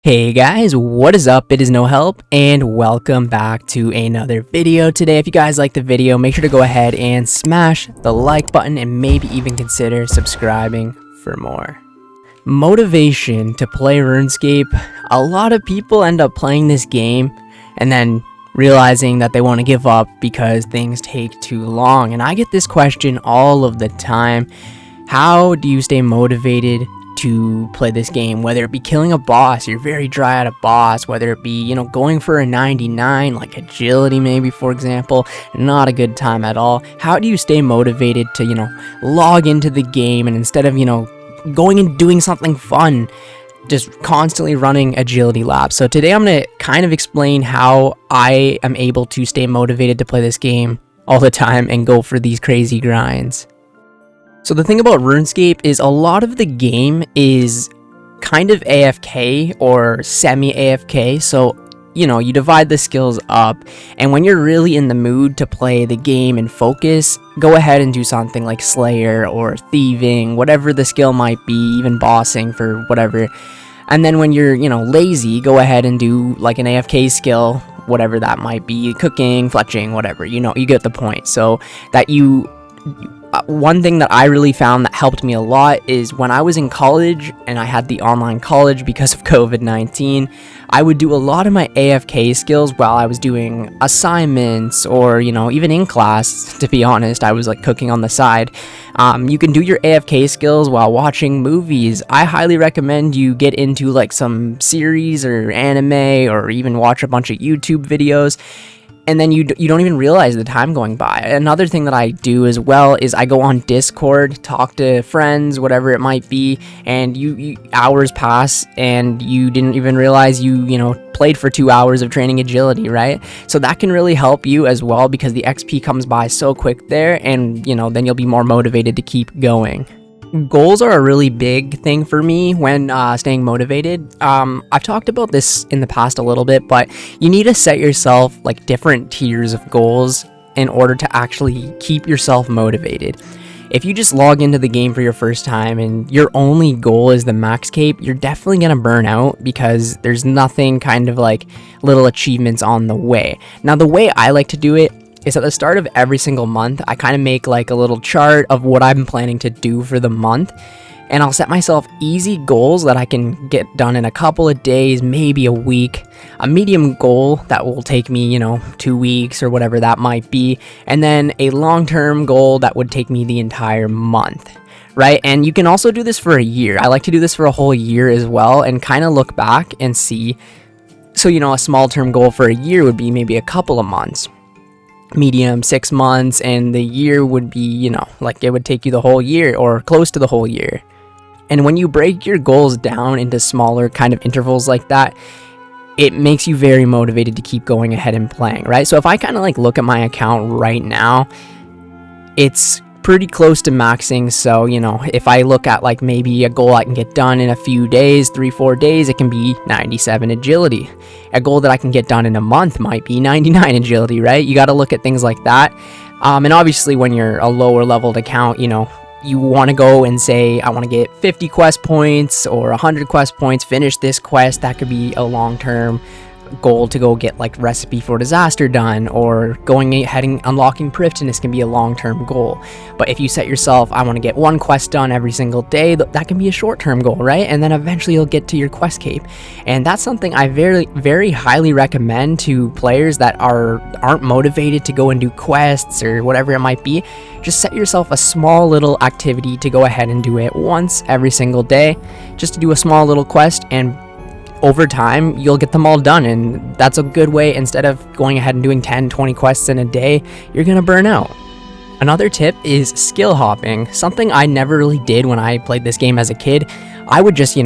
Hey guys, what is up? It is No Help and welcome back to another video today. If you guys like the video, make sure to go ahead and smash the like button and maybe even consider subscribing for more. Motivation to play RuneScape. A lot of people end up playing this game and then realizing that they want to give up because things take too long. And I get this question all of the time. How do you stay motivated to play this game? Whether it be killing a boss, you're very dry at a boss, whether it be, going for a 99, like agility maybe, for example, not a good time at all. How do you stay motivated to, log into the game and instead of, going and doing something fun, just constantly running agility laps? So today I'm going to kind of explain how I am able to stay motivated to play this game all the time and go for these crazy grinds. So the thing about RuneScape is a lot of the game is kind of AFK or semi-AFK. So, you divide the skills up, and when you're really in the mood to play the game and focus, go ahead and do something like Slayer or Thieving, whatever the skill might be, even bossing for whatever. And then when you're, lazy, go ahead and do like an AFK skill, whatever that might be, cooking, fletching, whatever, you get the point. So that one thing that I really found that helped me a lot is when I was in college and I had the online college because of COVID-19, I would do a lot of my AFK skills while I was doing assignments or, even in class. To be honest, I was like cooking on the side. You can do your AFK skills while watching movies. I highly recommend you get into like some series or anime or even watch a bunch of YouTube videos. And then you don't even realize the time going by. Another thing that I do as well is I go on Discord, talk to friends, whatever it might be, and you hours pass and you didn't even realize you played for 2 hours of training agility, right? So that can really help you as well because the XP comes by so quick there, and then you'll be more motivated to keep going. Goals are a really big thing for me when staying motivated. I've talked about this in the past a little bit, but you need to set yourself like different tiers of goals in order to actually keep yourself motivated. If you just log into the game for your first time and your only goal is the max cape, you're definitely going to burn out because there's nothing kind of like little achievements on the way. Now, the way I like to do it is at the start of every single month, I kind of make like a little chart of what I'm planning to do for the month, and I'll set myself easy goals that I can get done in a couple of days, maybe a week, a medium goal that will take me, 2 weeks or whatever that might be, and then a long-term goal that would take me the entire month. Right? And you can also do this for a year. I like to do this for a whole year as well and kind of look back and see. So, a small term goal for a year would be maybe a couple of months. Medium 6 months, and the year would be like it would take you the whole year or close to the whole year. And when you break your goals down into smaller kind of intervals like that, it makes you very motivated to keep going ahead and playing, right? So if I kind of like look at my account right now, it's pretty close to maxing. So if I look at like maybe a goal I can get done in a few days, 3-4 days, it can be 97 agility. A goal that I can get done in a month might be 99 agility, right? You got to look at things like that. And obviously when you're a lower leveled account, you want to go and say, I want to get 50 quest points or 100 quest points, finish this quest. That could be a long-term goal to go get like recipe for disaster done, or going ahead and unlocking Prifddinas can be a long-term goal. But if you set yourself, I want to get one quest done every single day, that can be a short-term goal, right? And then eventually you'll get to your quest cape. And that's something I very, very highly recommend to players that aren't motivated to go and do quests or whatever it might be. Just set yourself a small little activity to go ahead and do it once every single day, just to do a small little quest, and over time you'll get them all done. And that's a good way. Instead of going ahead and doing 10-20 quests in a day, you're gonna burn out. Another tip is skill hopping, something I never really did when I played this game as a kid. I would just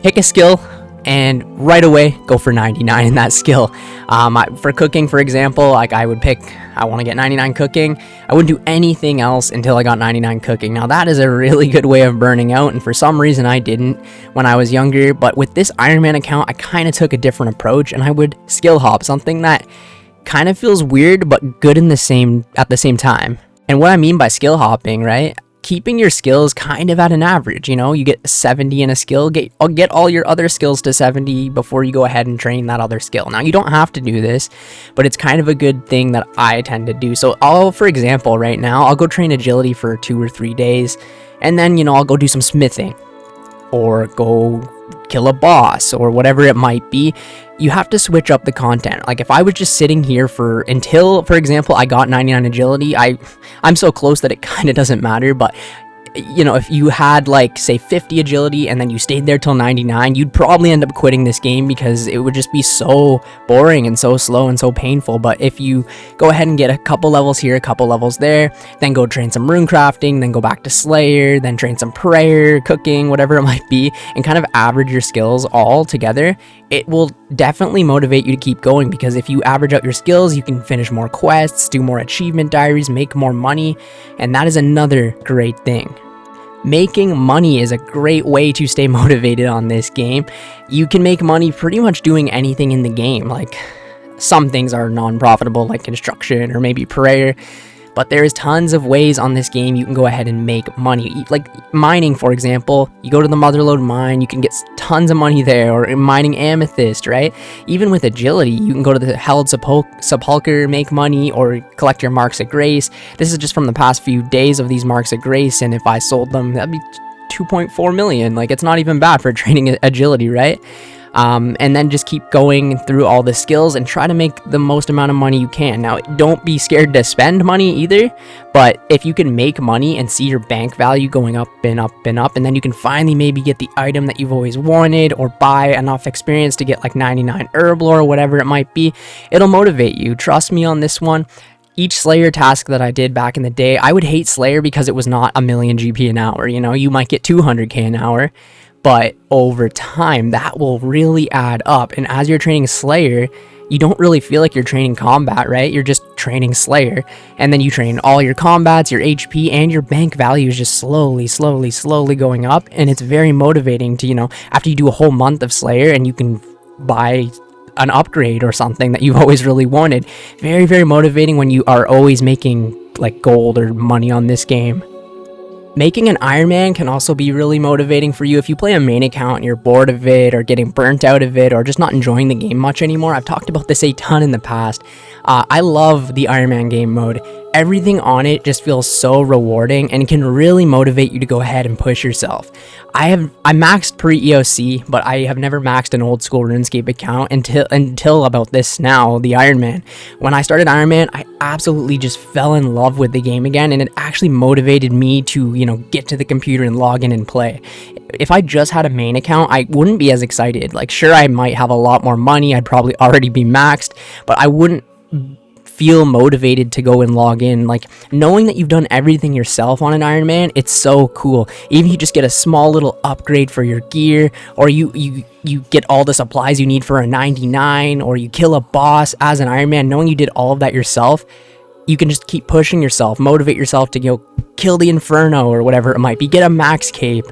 pick a skill and right away go for 99 in that skill. For cooking, for example, like I would pick, I want to get 99 cooking. I wouldn't do anything else until I got 99 cooking. Now that is a really good way of burning out, and for some reason I didn't when I was younger. But with this Ironman account, I kind of took a different approach, and I would skill hop, something that kind of feels weird but good at the same time. And what I mean by skill hopping, right? keeping your skills kind of at an average. You know, you get 70 in a skill, get all your other skills to 70 before you go ahead and train that other skill. Now, you don't have to do this, but it's kind of a good thing that I tend to do. So for example, right now, I'll go train agility for 2 or 3 days, and then, you know, I'll go do some smithing or go kill a boss or whatever it might be. You have to switch up the content. Like if I was just sitting here until, for example, I got 99 agility, I'm so close that it kind of doesn't matter, but you know, if you had like say 50 agility and then you stayed there till 99, you'd probably end up quitting this game because it would just be so boring and so slow and so painful. But if you go ahead and get a couple levels here, a couple levels there, then go train some rune crafting, then go back to Slayer, then train some prayer, cooking, whatever it might be, and kind of average your skills all together, it will definitely motivate you to keep going, because if you average out your skills, you can finish more quests, do more achievement diaries, make more money, and that is another great thing. Making money is a great way to stay motivated on this game. You can make money pretty much doing anything in the game. Like some things are non-profitable, like construction or maybe prayer, but there is tons of ways on this game you can go ahead and make money. Like mining, for example, you go to the Motherlode mine, you can get tons of money there, or mining amethyst, right? Even with agility, you can go to the Held Sepulcher, make money, or collect your marks of grace. This is just from the past few days of these marks of grace, and if I sold them, that'd be 2.4 million. Like, it's not even bad for training agility, right? And then just keep going through all the skills and try to make the most amount of money you can. Now, don't be scared to spend money either, but if you can make money and see your bank value going up and up and up, and then you can finally maybe get the item that you've always wanted, or buy enough experience to get like 99 Herblore or whatever it might be, it'll motivate you. Trust me on this one. Each Slayer task that I did back in the day, I would hate Slayer because it was not a million GP an hour. You know, you might get 200k an hour, but over time, that will really add up. And as you're training Slayer, you don't really feel like you're training combat, right? You're just training Slayer. And then you train all your combats, your HP, and your bank value is just slowly going up. And it's very motivating to, you know, after you do a whole month of Slayer and you can buy an upgrade or something that you've always really wanted. Very, very motivating when you are always making like gold or money on this game. Making an Ironman can also be really motivating for you if you play a main account and you're bored of it, or getting burnt out of it, or just not enjoying the game much anymore. I've talked about this a ton in the past. I love the Ironman game mode. Everything on it just feels so rewarding and can really motivate you to go ahead and push yourself. I maxed pre-EOC, but I have never maxed an old school RuneScape account until about this now, the Ironman. When I started Ironman, I absolutely just fell in love with the game again, and it actually motivated me to, you know, get to the computer and log in and play. If I just had a main account, I wouldn't be as excited. Like, sure, I might have a lot more money, I'd probably already be maxed, but I wouldn't feel motivated to go and log in. Like, knowing that you've done everything yourself on an Ironman, it's so cool. Even if you just get a small little upgrade for your gear, or you get all the supplies you need for a 99, or you kill a boss as an Ironman, knowing you did all of that yourself, you can just keep pushing yourself, motivate yourself to go kill the Inferno or whatever it might be, get a max cape.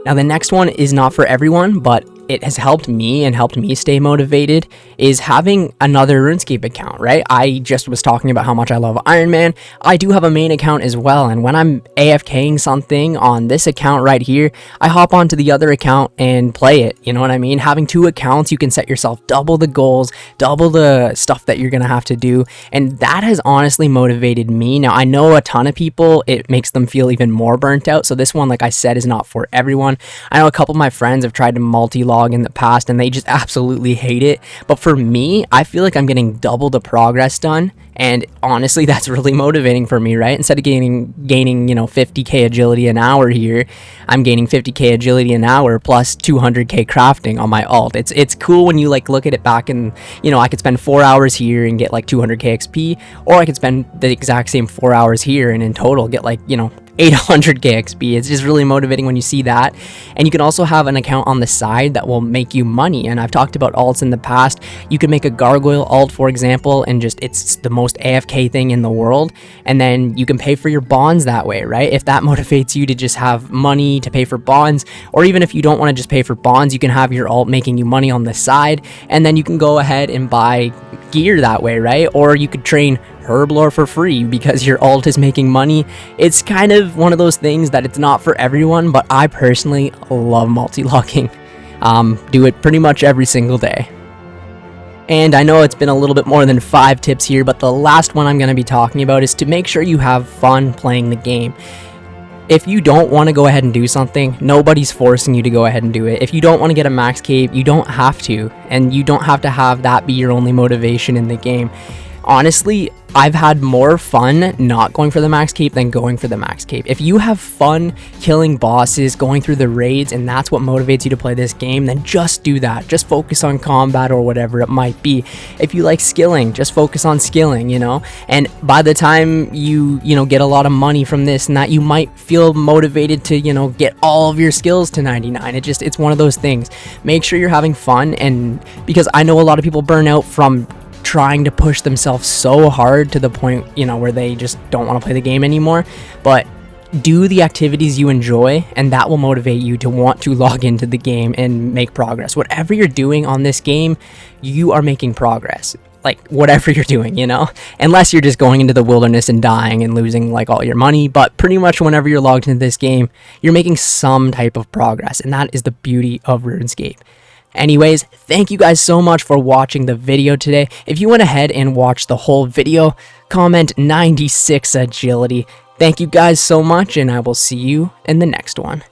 Now, the next one is not for everyone, but it has helped me stay motivated, is having another RuneScape account, right? I just was talking about how much I love Ironman. I do have a main account as well, and when I'm AFKing something on this account right here, I hop onto the other account and play it, you know what I mean? Having two accounts, you can set yourself double the goals, double the stuff that you're gonna have to do, and that has honestly motivated me. Now, I know a ton of people, it makes them feel even more burnt out, so this one, like I said, is not for everyone. I know a couple of my friends have tried to multi-log in the past and they just absolutely hate it, but for me, I feel like I'm getting double the progress done, and honestly, that's really motivating for me, right? Instead of gaining, you know, 50k agility an hour here, I'm gaining 50k agility an hour plus 200k crafting on my alt. It's cool when you like look at it back, and you know, I could spend 4 hours here and get like 200k XP, or I could spend the exact same 4 hours here and in total get like, you know, 800k XP. It's just really motivating when you see that. And you can also have an account on the side that will make you money, and I've talked about alts in the past. You can make a gargoyle alt, for example, and just it's the most AFK thing in the world, and then you can pay for your bonds that way, right? If that motivates you to just have money to pay for bonds, or even if you don't want to just pay for bonds, you can have your alt making you money on the side, and then you can go ahead and buy gear that way, right? Or you could train Herblore for free because your alt is making money. It's kind of one of those things that it's not for everyone, but I personally love multi-logging. Do it pretty much every single day. And I know it's been a little bit more than 5 tips here, but the last one I'm going to be talking about is to make sure you have fun playing the game. If you don't want to go ahead and do something, nobody's forcing you to go ahead and do it. If you don't want to get a max cape, you don't have to, and you don't have to have that be your only motivation in the game. Honestly, I've had more fun not going for the max cape than going for the max cape. If you have fun killing bosses, going through the raids, and that's what motivates you to play this game, then just do that. Just focus on combat or whatever it might be. If you like skilling, just focus on skilling, you know? And by the time you get a lot of money from this and that, you might feel motivated to, get all of your skills to 99. It's one of those things. Make sure you're having fun, and because I know a lot of people burn out from trying to push themselves so hard to the point where they just don't want to play the game anymore. But do the activities you enjoy, and that will motivate you to want to log into the game and make progress. Whatever you're doing on this game, you are making progress. Like whatever you're doing, unless you're just going into the wilderness and dying and losing like all your money. But pretty much whenever you're logged into this game, you're making some type of progress, and that is the beauty of RuneScape. Anyways, thank you guys so much for watching the video today. If you went ahead and watched the whole video, comment 96 agility. Thank you guys so much, and I will see you in the next one.